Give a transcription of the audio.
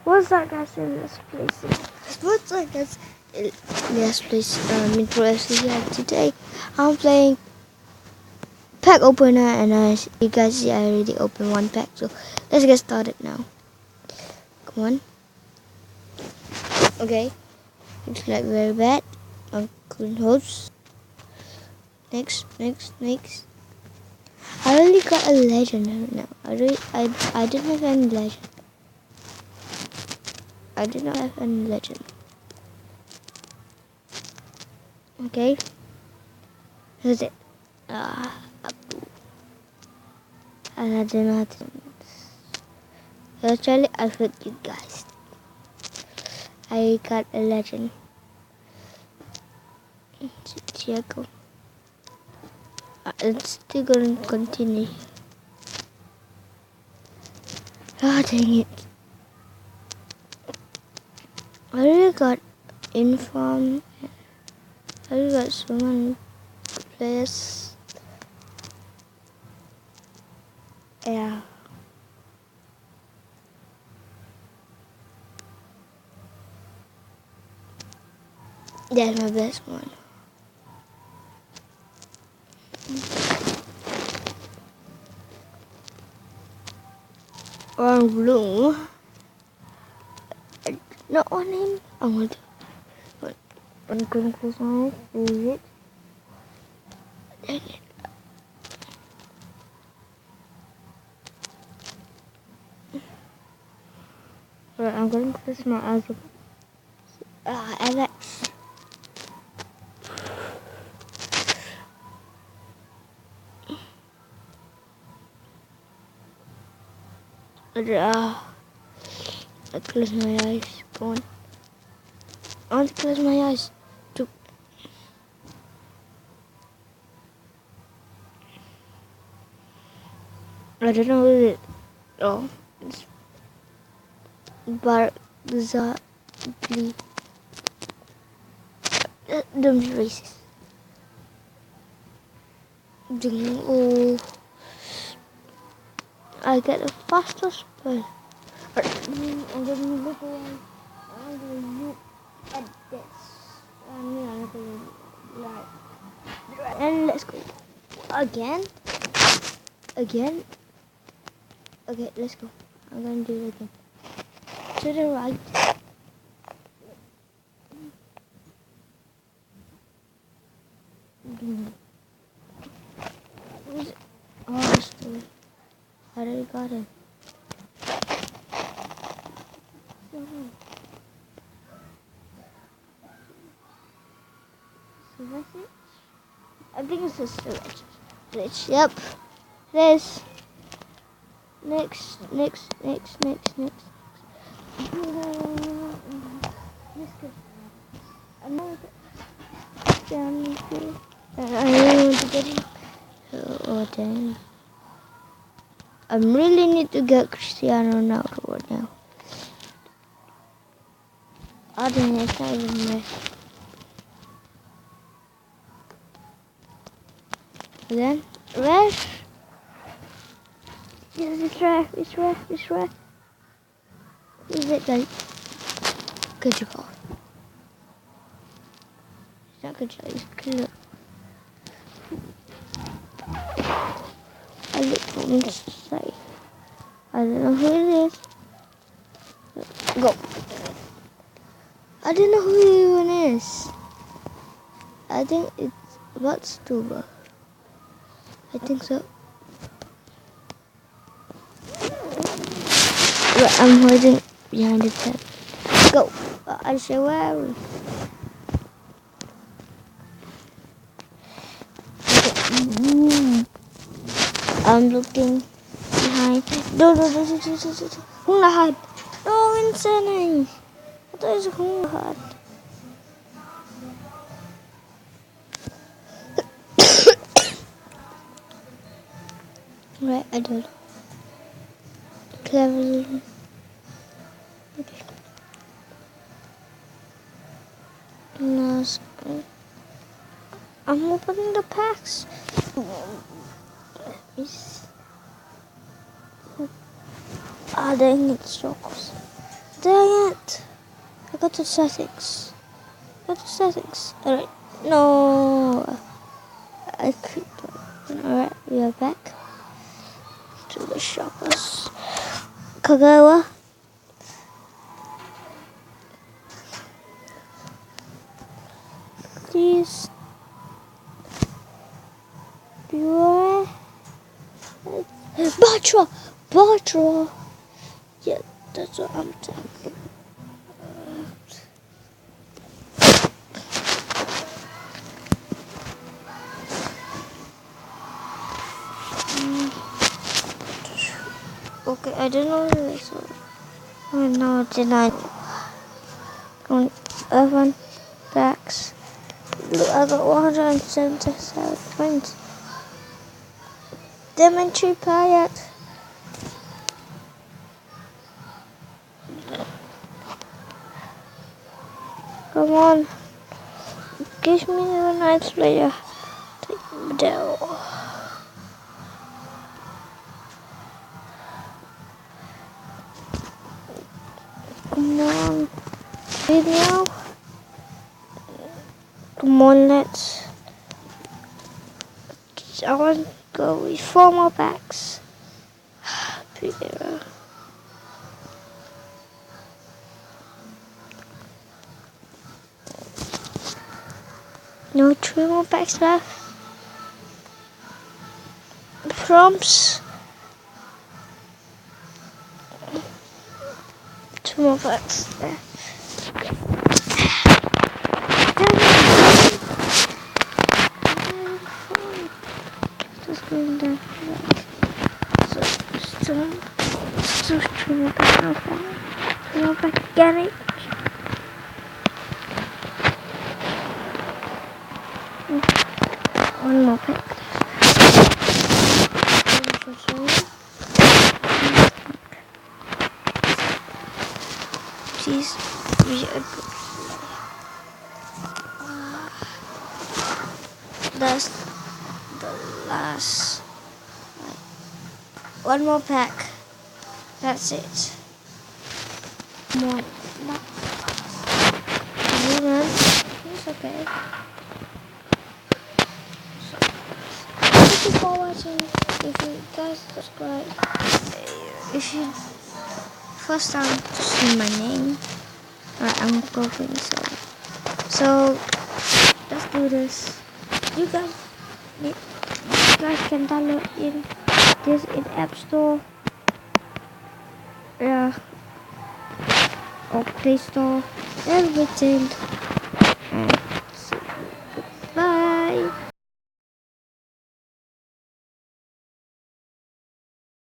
What's that guys in this place? What's that guys in this place? Metro FC here today. I'm playing pack opener, and as you guys see, I already opened one pack. So let's get started now. Come on. Okay. Looks like very bad. I couldn't hopes. Next. I only got a legend now. I didn't have any legend. I did not have any legend. Okay. Who's it? Abu. And I did not. Actually, I heard you guys. I got a legend. Thiago. It's still going to continue. Ah, dang it. I really got inform. I really got so many players. Yeah. That's my best one. Or blue. Not on him. I'm going to. I'm going to close my eyes. Is it? Dang it. Right, I'm going to close my eyes. Alex. I close my eyes. Go on. I want to close my eyes. I don't know who it is. Oh, it's Barzagli. Don't be racist. Oh, I get a faster spell. I'm going to look away. I'm going to look at this. And let's go. Again. Okay, let's go. I'm going to do it again. To the right. Oh, still. I already got it. So that's it. I think it's a switch. Yep. This. Next. I'm down here. I really want to get him. Oh dang. I really need to get Cristiano Ronaldo right now. Oh dang, it's not even there. Again? Ref? Yes, it's ref. Who's it like? Good job. It's not good job, it's good. I look for me to say. I don't know who it is. Go. I don't know who it even is. I think it's Batstuber. I think so. Right, I'm hiding behind the tab. Go. I say where. I'm looking behind. No. Hungerhard. No, insane. I thought it was Hungerhard. Right, I don't know. Cleverly. Okay. No, I'm opening the packs. Ah, dang it, chocos. Dang I got to settings. Alright, no. I clicked on. Alright, we are back to the shoppers. Kagawa. Please. Batra. Yeah, that's what I'm talking about. Okay, I don't know this one. Oh no, did I? On 11 packs. Look, I got 177 points. Demetri Payet. Come on. Give me a nice player. Take Dell. Come on. Video. Come on, let's. I want to go with 4 more packs. Video. No, 3 more packs left. Prompts. 2 more packs left. Just going down. So, still 2 more packs. 2 more packs. Get it. One more pack. Please be a good player. That's the last. One more pack. That's it. More. It's okay. Thank you for watching. If you guys subscribe, if you first time to see my name, I'm going so let's do this. You guys can download this in App Store, or Play Store, everything.